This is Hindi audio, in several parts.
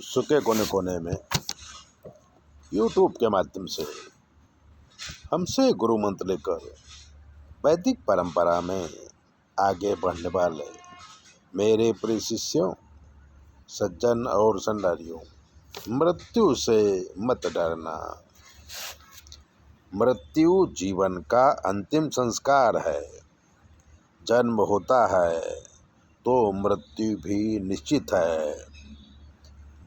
विश्व के कोने कोने में यूट्यूब के माध्यम से हमसे गुरु मंत्र लेकर वैदिक परंपरा में आगे बढ़ने वाले मेरे प्रिय शिष्यों, सज्जन और संडारियों, मृत्यु से मत डरना। मृत्यु जीवन का अंतिम संस्कार है। जन्म होता है तो मृत्यु भी निश्चित है।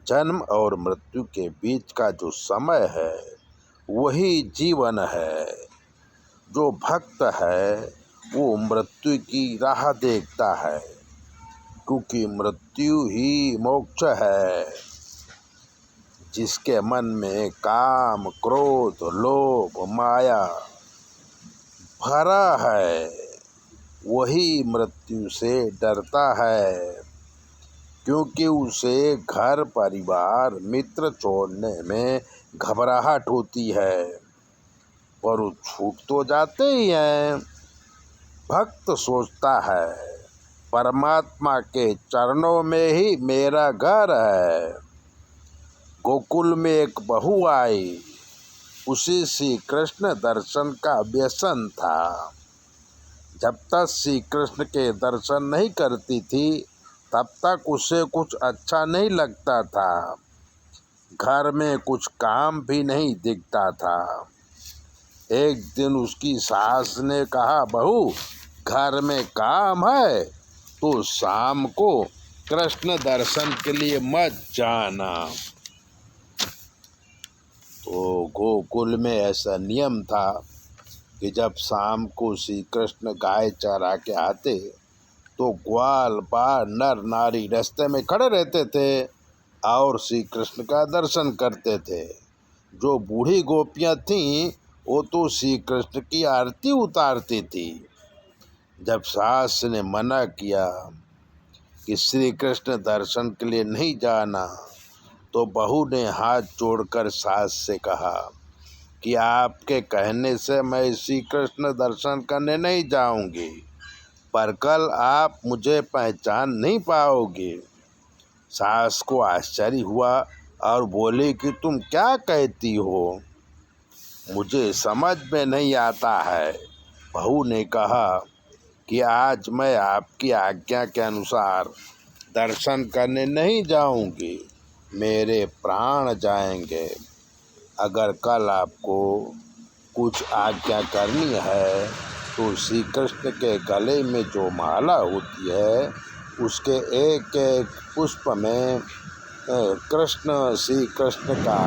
जन्म और मृत्यु के बीच का जो समय है वही जीवन है। जो भक्त है वो मृत्यु की राह देखता है, क्योंकि मृत्यु ही मोक्ष है। जिसके मन में काम, क्रोध, लोभ, माया भरा है वही मृत्यु से डरता है, क्योंकि उसे घर परिवार मित्र छोड़ने में घबराहट होती है। पर वो छूट तो जाते ही हैं। भक्त सोचता है परमात्मा के चरणों में ही मेरा घर है। गोकुल में एक बहू आई, उसे श्री कृष्ण दर्शन का व्यसन था। जब तक श्री कृष्ण के दर्शन नहीं करती थी तब तक उसे कुछ अच्छा नहीं लगता था। घर में कुछ काम भी नहीं दिखता था। एक दिन उसकी सास ने कहा, बहू घर में काम है तो शाम को कृष्ण दर्शन के लिए मत जाना। तो गोकुल में ऐसा नियम था कि जब शाम को श्री कृष्ण गाय चरा के आते तो ग्वाल बाल नर नारी रास्ते में खड़े रहते थे और श्री कृष्ण का दर्शन करते थे। जो बूढ़ी गोपियाँ थीं वो तो श्री कृष्ण की आरती उतारती थी। जब सास ने मना किया कि श्री कृष्ण दर्शन के लिए नहीं जाना तो बहू ने हाथ जोड़कर सास से कहा कि आपके कहने से मैं श्री कृष्ण दर्शन करने नहीं जाऊंगी, पर कल आप मुझे पहचान नहीं पाओगे। सास को आश्चर्य हुआ और बोली कि तुम क्या कहती हो, मुझे समझ में नहीं आता है। बहू ने कहा कि आज मैं आपकी आज्ञा के अनुसार दर्शन करने नहीं जाऊंगी, मेरे प्राण जाएंगे। अगर कल आपको कुछ आज्ञा करनी है तो श्री कृष्ण के गले में जो माला होती है उसके एक एक पुष्प में श्री कृष्ण का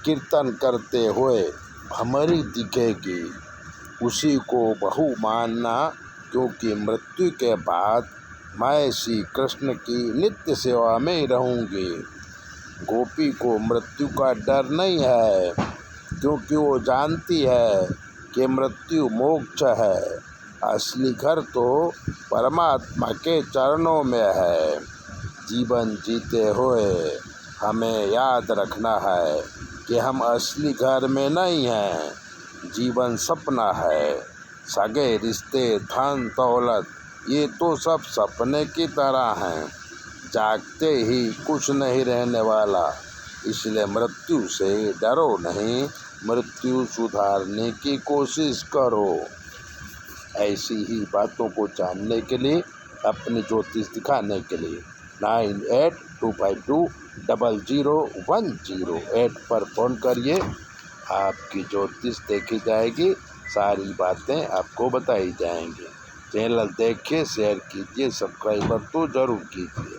कीर्तन करते हुए भमरी दिखेगी। उसी को बहू मानना, क्योंकि मृत्यु के बाद मैं श्री कृष्ण की नित्य सेवा में रहूँगी। गोपी को मृत्यु का डर नहीं है, क्योंकि वो जानती है कि मृत्यु मोक्ष है। असली घर तो परमात्मा के चरणों में है। जीवन जीते हुए हमें याद रखना है कि हम असली घर में नहीं हैं। जीवन सपना है। सगे रिश्ते, धन दौलत ये तो सब सपने की तरह हैं। जागते ही कुछ नहीं रहने वाला, इसलिए मृत्यु से डरो नहीं, मृत्यु सुधारने की कोशिश करो। ऐसी ही बातों को जानने के लिए, अपनी ज्योतिष दिखाने के लिए 9825200108 पर फ़ोन करिए। आपकी ज्योतिष देखी जाएगी, सारी बातें आपको बताई जाएंगी। चैनल देखिए, शेयर कीजिए, सब्सक्राइबर तो ज़रूर कीजिए।